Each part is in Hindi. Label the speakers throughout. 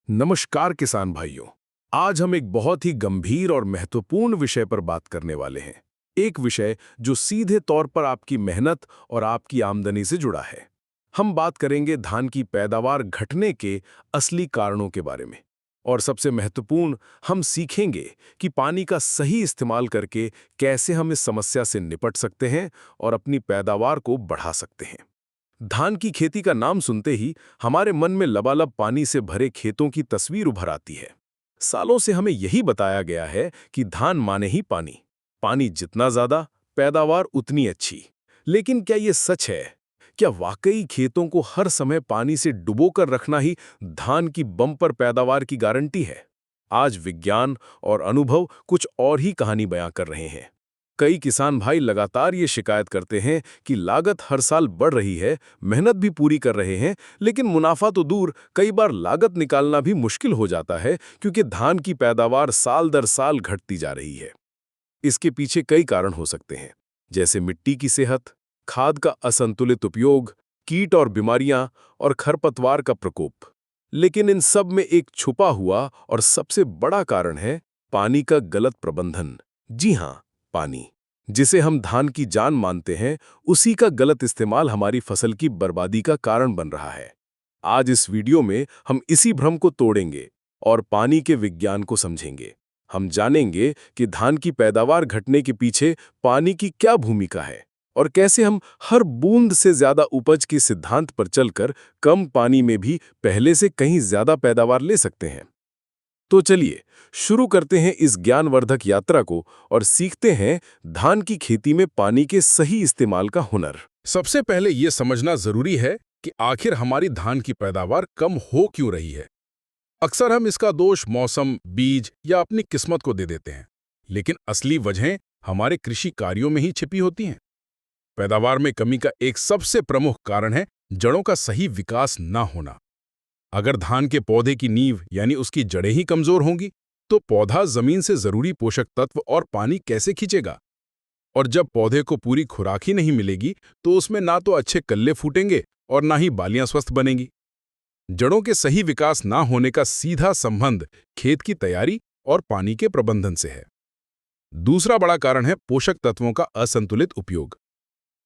Speaker 1: नमस्कार किसान भाइयों। आज हम एक बहुत ही गंभीर और महत्वपूर्ण विषय पर बात करने वाले हैं। एक विषय जो सीधे तौर पर आपकी मेहनत और आपकी आमदनी से जुड़ा है। हम बात करेंगे धान की पैदावार घटने के असली कारणों के बारे में। और सबसे महत्वपूर्ण, हम सीखेंगे कि पानी का सही इस्तेमाल करके कैसे हम इस समस्या से निपट सकते हैं और अपनी पैदावार को बढ़ा सकते हैं। धान की खेती का नाम सुनते ही हमारे मन में लबालब पानी से भरे खेतों की तस्वीर उभर आती है। सालों से हमें यही बताया गया है कि धान माने ही पानी, पानी जितना ज्यादा पैदावार उतनी अच्छी। लेकिन क्या ये सच है? क्या वाकई खेतों को हर समय पानी से डुबोकर रखना ही धान की बम्पर पैदावार की गारंटी है? आज विज्ञान और अनुभव कुछ और ही कहानी बयां कर रहे हैं। कई किसान भाई लगातार ये शिकायत करते हैं कि लागत हर साल बढ़ रही है, मेहनत भी पूरी कर रहे हैं, लेकिन मुनाफा तो दूर, कई बार लागत निकालना भी मुश्किल हो जाता है क्योंकि धान की पैदावार साल दर साल घटती जा रही है। इसके पीछे कई कारण हो सकते हैं, जैसे मिट्टी की सेहत, खाद का असंतुलित उपयोग, कीट और बीमारियां और खरपतवार का प्रकोप। लेकिन इन सब में एक छुपा हुआ और सबसे बड़ा कारण है पानी का गलत प्रबंधन। जी हाँ, पानी, जिसे हम धान की जान मानते हैं, उसी का गलत इस्तेमाल हमारी फसल की बर्बादी का कारण बन रहा है। आज इस वीडियो में हम इसी भ्रम को तोड़ेंगे और पानी के विज्ञान को समझेंगे। हम जानेंगे कि धान की पैदावार घटने के पीछे पानी की क्या भूमिका है और कैसे हम हर बूंद से ज्यादा उपज के सिद्धांत पर चलकर कम पानी में भी पहले से कहीं ज्यादा पैदावार ले सकते हैं। तो चलिए शुरू करते हैं इस ज्ञानवर्धक यात्रा को और सीखते हैं धान की खेती में पानी के सही इस्तेमाल का हुनर।
Speaker 2: सबसे पहले यह समझना जरूरी है कि आखिर हमारी धान की पैदावार कम हो क्यों रही है। अक्सर हम इसका दोष मौसम, बीज या अपनी किस्मत को दे देते हैं, लेकिन असली वजहें हमारे कृषि कार्यों में ही छिपी होती हैं। पैदावार में कमी का एक सबसे प्रमुख कारण है जड़ों का सही विकास न होना। अगर धान के पौधे की नींव यानी उसकी जड़ें ही कमजोर होंगी, तो पौधा जमीन से जरूरी पोषक तत्व और पानी कैसे खींचेगा? और जब पौधे को पूरी खुराक ही नहीं मिलेगी, तो उसमें ना तो अच्छे कल्ले फूटेंगे और ना ही बालियां स्वस्थ बनेंगी। जड़ों के सही विकास ना होने का सीधा संबंध खेत की तैयारी और पानी के प्रबंधन से है। दूसरा बड़ा कारण है पोषक तत्वों का असंतुलित उपयोग।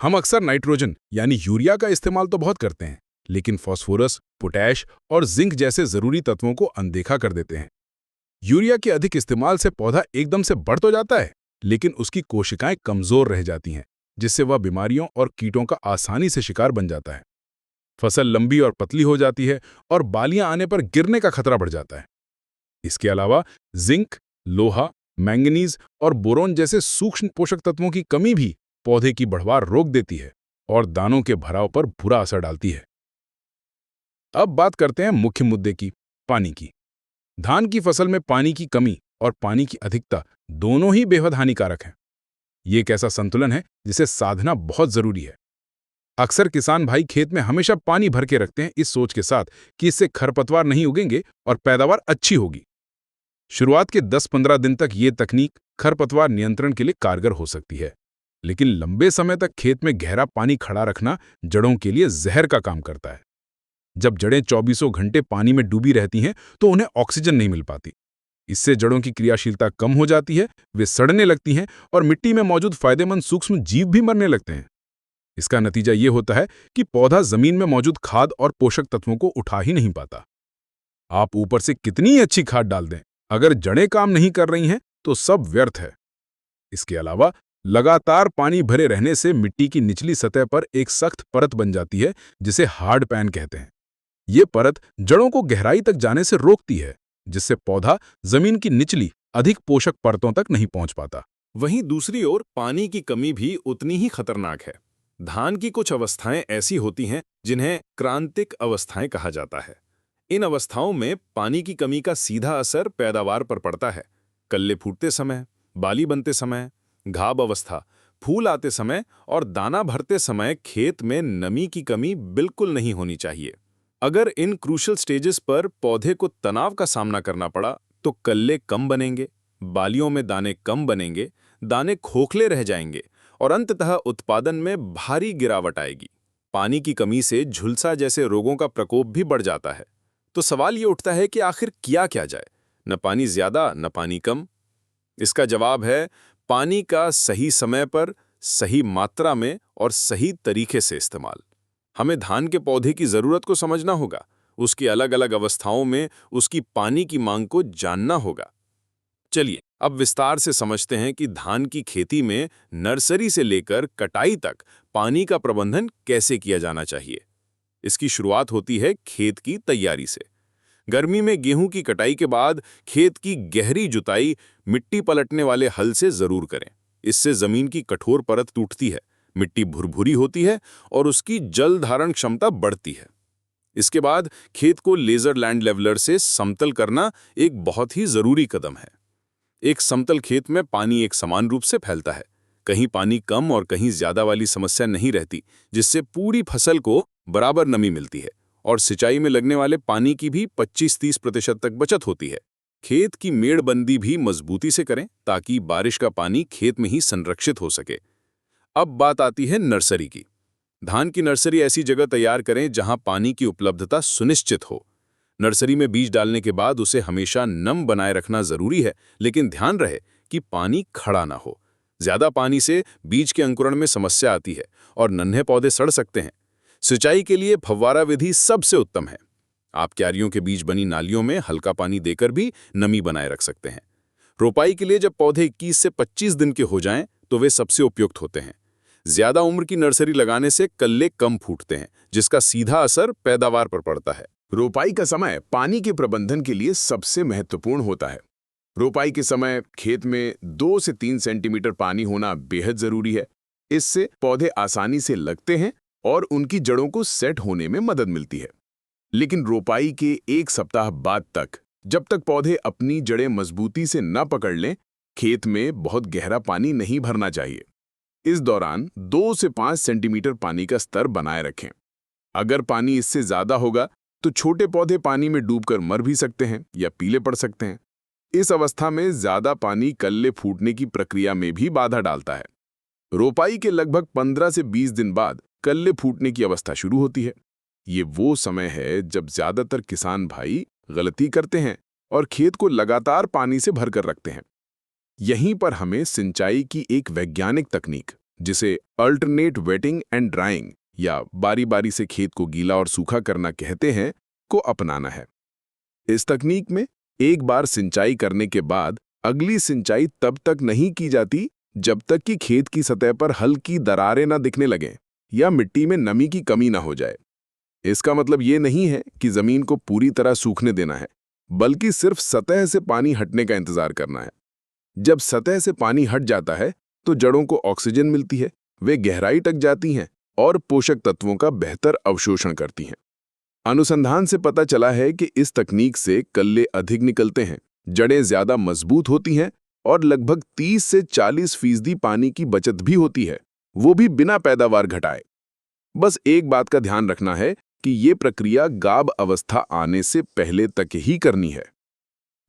Speaker 2: हम अक्सर नाइट्रोजन यानी यूरिया का इस्तेमाल तो बहुत करते हैं, लेकिन फास्फोरस, पोटैश और जिंक जैसे जरूरी तत्वों को अनदेखा कर देते हैं। यूरिया के अधिक इस्तेमाल से पौधा एकदम से बढ़ तो जाता है, लेकिन उसकी कोशिकाएं कमजोर रह जाती हैं, जिससे वह बीमारियों और कीटों का आसानी से शिकार बन जाता है। फसल लंबी और पतली हो जाती है और बालियां आने पर गिरने का खतरा बढ़ जाता है। इसके अलावा जिंक, लोहा, मैंगनीज और बोरोन जैसे सूक्ष्म पोषक तत्वों की कमी भी पौधे की बढ़वार रोक देती है और दानों के भराव पर बुरा असर डालती है। अब बात करते हैं मुख्य मुद्दे की, पानी की। धान की फसल में पानी की कमी और पानी की अधिकता दोनों ही बेहद हानिकारक हैं। ये एक ऐसा संतुलन है जिसे साधना बहुत जरूरी है। अक्सर किसान भाई खेत में हमेशा पानी भर के रखते हैं, इस सोच के साथ कि इससे खरपतवार नहीं उगेंगे और पैदावार अच्छी होगी। शुरुआत के 10-15 दिन तक ये तकनीक खरपतवार नियंत्रण के लिए कारगर हो सकती है, लेकिन लंबे समय तक खेत में गहरा पानी खड़ा रखना जड़ों के लिए जहर का काम करता है। जब जड़ें 24 घंटे पानी में डूबी रहती हैं, तो उन्हें ऑक्सीजन नहीं मिल पाती। इससे जड़ों की क्रियाशीलता कम हो जाती है, वे सड़ने लगती हैं और मिट्टी में मौजूद फायदेमंद सूक्ष्म जीव भी मरने लगते हैं। इसका नतीजा ये होता है कि पौधा जमीन में मौजूद खाद और पोषक तत्वों को उठा ही नहीं पाता। आप ऊपर से कितनी ही अच्छी खाद डाल दें, अगर जड़ें काम नहीं कर रही हैं, तो सब व्यर्थ है। इसके अलावा लगातार पानी भरे रहने से मिट्टी की निचली सतह पर एक सख्त परत बन जाती है, जिसे हार्ड पैन कहते हैं। ये परत जड़ों को गहराई तक जाने से रोकती है, जिससे पौधा जमीन की निचली अधिक पोषक परतों तक नहीं पहुंच पाता।
Speaker 1: वहीं दूसरी ओर पानी की कमी भी उतनी ही खतरनाक है। धान की कुछ अवस्थाएं ऐसी होती हैं जिन्हें क्रांतिक अवस्थाएं कहा जाता है। इन अवस्थाओं में पानी की कमी का सीधा असर पैदावार पर पड़ता है। कल्ले फूटते समय, बाली बनते समय, घाव अवस्था, फूल आते समय और दाना भरते समय खेत में नमी की कमी बिल्कुल नहीं होनी चाहिए। अगर इन क्रूशल स्टेजेस पर पौधे को तनाव का सामना करना पड़ा, तो कल्ले कम बनेंगे, बालियों में दाने कम बनेंगे, दाने खोखले रह जाएंगे और अंततः उत्पादन में भारी गिरावट आएगी। पानी की कमी से झुलसा जैसे रोगों का प्रकोप भी बढ़ जाता है।
Speaker 3: तो सवाल ये उठता है कि आखिर किया क्या जाए, न पानी ज्यादा न पानी कम। इसका जवाब है पानी का सही समय पर, सही मात्रा में और सही तरीके से इस्तेमाल। हमें धान के पौधे की जरूरत को समझना होगा, उसकी अलग अलग अवस्थाओं में उसकी पानी की मांग को जानना होगा। चलिए अब विस्तार से समझते हैं कि धान की खेती में नर्सरी से लेकर कटाई तक पानी का प्रबंधन कैसे किया जाना चाहिए। इसकी शुरुआत होती है खेत की तैयारी से। गर्मी में गेहूं की कटाई के बाद खेत की गहरी जुताई मिट्टी पलटने वाले हल से जरूर करें। इससे जमीन की कठोर परत टूटती है, मिट्टी भुरभुरी होती है और उसकी जल धारण क्षमता बढ़ती है। इसके बाद खेत को लेजर लैंड लेवलर से समतल करना एक बहुत ही जरूरी कदम है। एक समतल खेत में पानी एक समान रूप से फैलता है, कहीं पानी कम और कहीं ज्यादा वाली समस्या नहीं रहती, जिससे पूरी फसल को बराबर नमी मिलती है और सिंचाई में लगने वाले पानी की भी 25-30% तक बचत होती है। खेत की मेड़बंदी भी मजबूती से करें ताकि बारिश का पानी खेत में ही संरक्षित हो सके। अब बात आती है नर्सरी की। धान की नर्सरी ऐसी जगह तैयार करें जहां पानी की उपलब्धता सुनिश्चित हो। नर्सरी में बीज डालने के बाद उसे हमेशा नम बनाए रखना जरूरी है, लेकिन ध्यान रहे कि पानी खड़ा ना हो। ज्यादा पानी से बीज के अंकुरण में समस्या आती है और नन्हे पौधे सड़ सकते हैं। सिंचाई के लिए फव्वारा विधि सबसे उत्तम है। आप क्यारियों के बीच बनी नालियों में हल्का पानी देकर भी नमी बनाए रख सकते हैं। रोपाई के लिए जब पौधे 21 से 25 दिन के हो जाएं, तो वे सबसे उपयुक्त होते हैं। ज्यादा उम्र की नर्सरी लगाने से कल्ले कम फूटते हैं, जिसका सीधा असर पैदावार पर पड़ता है।
Speaker 4: रोपाई का समय पानी के प्रबंधन के लिए सबसे महत्वपूर्ण होता है। रोपाई के समय खेत में 2 से 3 सेंटीमीटर पानी होना बेहद जरूरी है। इससे पौधे आसानी से लगते हैं और उनकी जड़ों को सेट होने में मदद मिलती है। लेकिन रोपाई के 1 सप्ताह बाद तक, जब तक पौधे अपनी जड़ें मजबूती से न पकड़ लें, खेत में बहुत गहरा पानी नहीं भरना चाहिए। इस दौरान 2 से 5 सेंटीमीटर पानी का स्तर बनाए रखें। अगर पानी इससे ज्यादा होगा तो छोटे पौधे पानी में डूबकर मर भी सकते हैं या पीले पड़ सकते हैं। इस अवस्था में ज्यादा पानी कल्ले फूटने की प्रक्रिया में भी बाधा डालता है। रोपाई के लगभग 15 से 20 दिन बाद कल्ले फूटने की अवस्था शुरू होती है। ये वो समय है जब ज्यादातर किसान भाई गलती करते हैं और खेत को लगातार पानी से भरकर रखते हैं। यहीं पर हमें सिंचाई की एक वैज्ञानिक तकनीक, जिसे अल्टरनेट वेटिंग एंड ड्राइंग या बारी बारी से खेत को गीला और सूखा करना कहते हैं, को अपनाना है। इस तकनीक में एक बार सिंचाई करने के बाद अगली सिंचाई तब तक नहीं की जाती जब तक कि खेत की सतह पर हल्की दरारें न दिखने लगें या मिट्टी में नमी की कमी न हो जाए। इसका मतलब ये नहीं है कि जमीन को पूरी तरह सूखने देना है, बल्कि सिर्फ सतह से पानी हटने का इंतजार करना है। जब सतह से पानी हट जाता है तो जड़ों को ऑक्सीजन मिलती है, वे गहराई तक जाती हैं और पोषक तत्वों का बेहतर अवशोषण करती हैं। अनुसंधान से पता चला है कि इस तकनीक से कल्ले अधिक निकलते हैं, जड़ें ज्यादा मजबूत होती हैं और लगभग 30 से 40% पानी की बचत भी होती है, वो भी बिना पैदावार घटाए। बस एक बात का ध्यान रखना है कि ये प्रक्रिया गाभ अवस्था आने से पहले तक ही करनी है।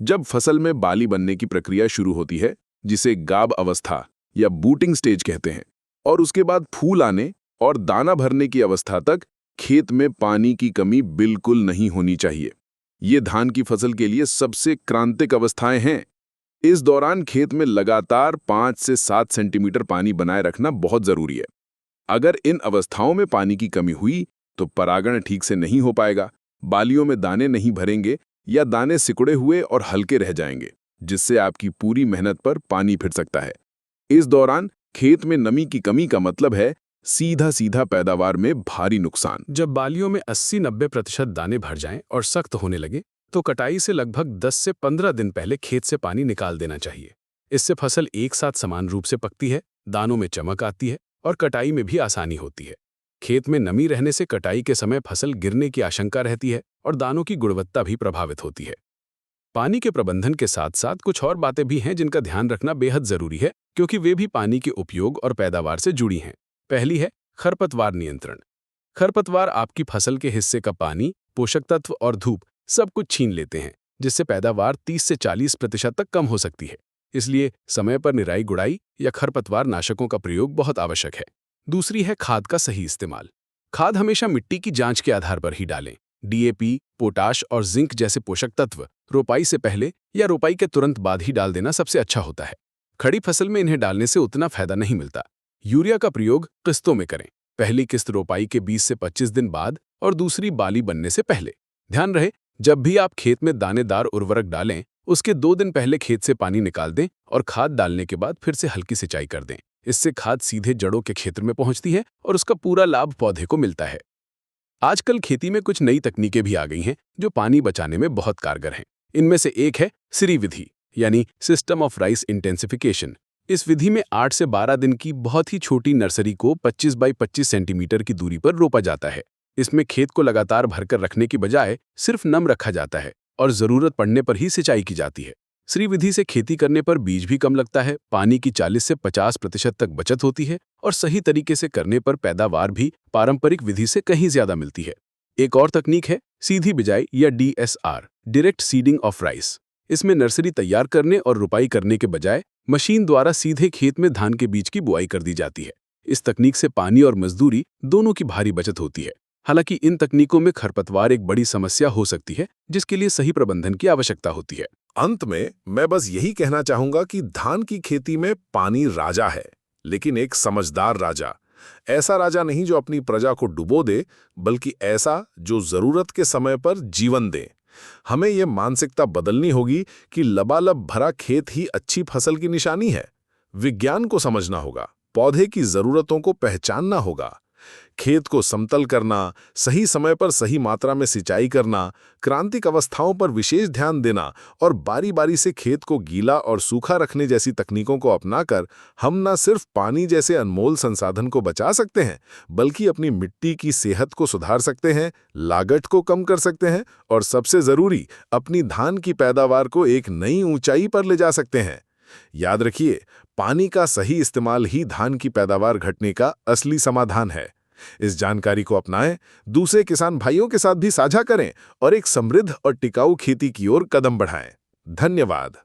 Speaker 4: जब फसल में बाली बनने की प्रक्रिया शुरू होती है, जिसे गाभ अवस्था या बूटिंग स्टेज कहते हैं, और उसके बाद फूल आने और दाना भरने की अवस्था तक खेत में पानी की कमी बिल्कुल नहीं होनी चाहिए। ये धान की फसल के लिए सबसे क्रांतिक अवस्थाएं हैं। इस दौरान खेत में लगातार 5 से 7 सेंटीमीटर पानी बनाए रखना बहुत जरूरी है। अगर इन अवस्थाओं में पानी की कमी हुई तो परागण ठीक से नहीं हो पाएगा, बालियों में दाने नहीं भरेंगे या दाने सिकुड़े हुए और हल्के रह जाएंगे, जिससे आपकी पूरी मेहनत पर पानी फिर सकता है। इस दौरान खेत में नमी की कमी का मतलब है सीधा पैदावार में भारी नुकसान।
Speaker 3: जब बालियों में 80-90% दाने भर जाएं और सख्त होने लगे, तो कटाई से लगभग 10 से 15 दिन पहले खेत से पानी निकाल देना चाहिए। इससे फसल एक साथ समान रूप से पकती है, दानों में चमक आती है और कटाई में भी आसानी होती है। खेत में नमी रहने से कटाई के समय फसल गिरने की आशंका रहती है और दानों की गुणवत्ता भी प्रभावित होती है। पानी के प्रबंधन के साथ साथ कुछ और बातें भी हैं जिनका ध्यान रखना बेहद जरूरी है, क्योंकि वे भी पानी के उपयोग और पैदावार से जुड़ी हैं। पहली है खरपतवार नियंत्रण। खरपतवार आपकी फसल के हिस्से का पानी, पोषक तत्व और धूप सब कुछ छीन लेते हैं, जिससे पैदावार 30 से 40% तक कम हो सकती है। इसलिए समय पर निराई गुड़ाई या खरपतवार नाशकों का प्रयोग बहुत आवश्यक है। दूसरी है खाद का सही इस्तेमाल। खाद हमेशा मिट्टी की जांच के आधार पर ही डालें। DAP,
Speaker 2: पोटाश और जिंक जैसे पोषक तत्व रोपाई से पहले या रोपाई के तुरंत बाद ही डाल देना सबसे अच्छा होता है। खड़ी फसल में इन्हें डालने से उतना फायदा नहीं मिलता। यूरिया का प्रयोग किस्तों में करें। पहली किस्त रोपाई के 20 से 25 दिन बाद और दूसरी बाली बनने से पहले। ध्यान रहे, जब भी आप खेत में दानेदार उर्वरक डालें, उसके 2 दिन पहले खेत से पानी निकाल दें और खाद डालने के बाद फिर से हल्की सिंचाई कर दें। इससे खाद सीधे जड़ों के क्षेत्र में पहुंचती है और उसका पूरा लाभ पौधे को मिलता है। आजकल खेती में कुछ नई तकनीकें भी आ गई हैं जो पानी बचाने में बहुत कारगर हैं। इनमें से एक है सिरी विधि, यानी सिस्टम ऑफ राइस इंटेंसिफिकेशन। इस विधि में 8 से 12 दिन की बहुत ही छोटी नर्सरी को 25 बाई 25 सेंटीमीटर की दूरी पर रोपा जाता है। इसमें खेत को लगातार भरकर रखने की बजाय सिर्फ नम रखा जाता है और जरूरत पड़ने पर ही सिंचाई की जाती है। श्री विधि से खेती करने पर बीज भी कम लगता है, पानी की 40 से 50% तक बचत होती है और सही तरीके से करने पर पैदावार भी पारंपरिक विधि से कहीं ज्यादा मिलती है। एक और तकनीक है सीधी बिजाई या DSR, direct seeding of rice. इसमें नर्सरी तैयार करने और रुपाई करने के बजाय मशीन द्वारा सीधे खेत में धान के बीज की बुआई कर दी जाती है। इस तकनीक से पानी और मजदूरी दोनों की भारी बचत होती है। हालांकि इन तकनीकों में खरपतवार एक बड़ी समस्या हो सकती है, जिसके लिए सही प्रबंधन की आवश्यकता होती है।
Speaker 1: अंत में मैं बस यही कहना चाहूंगा कि धान की खेती में पानी राजा है, लेकिन एक समझदार राजा। ऐसा राजा नहीं जो अपनी प्रजा को डुबो दे, बल्कि ऐसा जो जरूरत के समय पर जीवन दे। हमें यह मानसिकता बदलनी होगी कि लबालब भरा खेत ही अच्छी फसल की निशानी है। विज्ञान को समझना होगा, पौधे की जरूरतों को पहचानना होगा। खेत को समतल करना, सही समय पर सही मात्रा में सिंचाई करना, क्रांतिक अवस्थाओं पर विशेष ध्यान देना और बारी बारी से खेत को गीला और सूखा रखने जैसी तकनीकों को अपनाकर हम न सिर्फ पानी जैसे अनमोल संसाधन को बचा सकते हैं, बल्कि अपनी मिट्टी की सेहत को सुधार सकते हैं, लागत को कम कर सकते हैं और सबसे जरूरी, अपनी धान की पैदावार को एक नई ऊंचाई पर ले जा सकते हैं। याद रखिए, पानी का सही इस्तेमाल ही धान की पैदावार घटने का असली समाधान है। इस जानकारी को अपनाएं, दूसरे किसान भाइयों के साथ भी साझा करें और एक समृद्ध और टिकाऊ खेती की ओर कदम बढ़ाएं। धन्यवाद।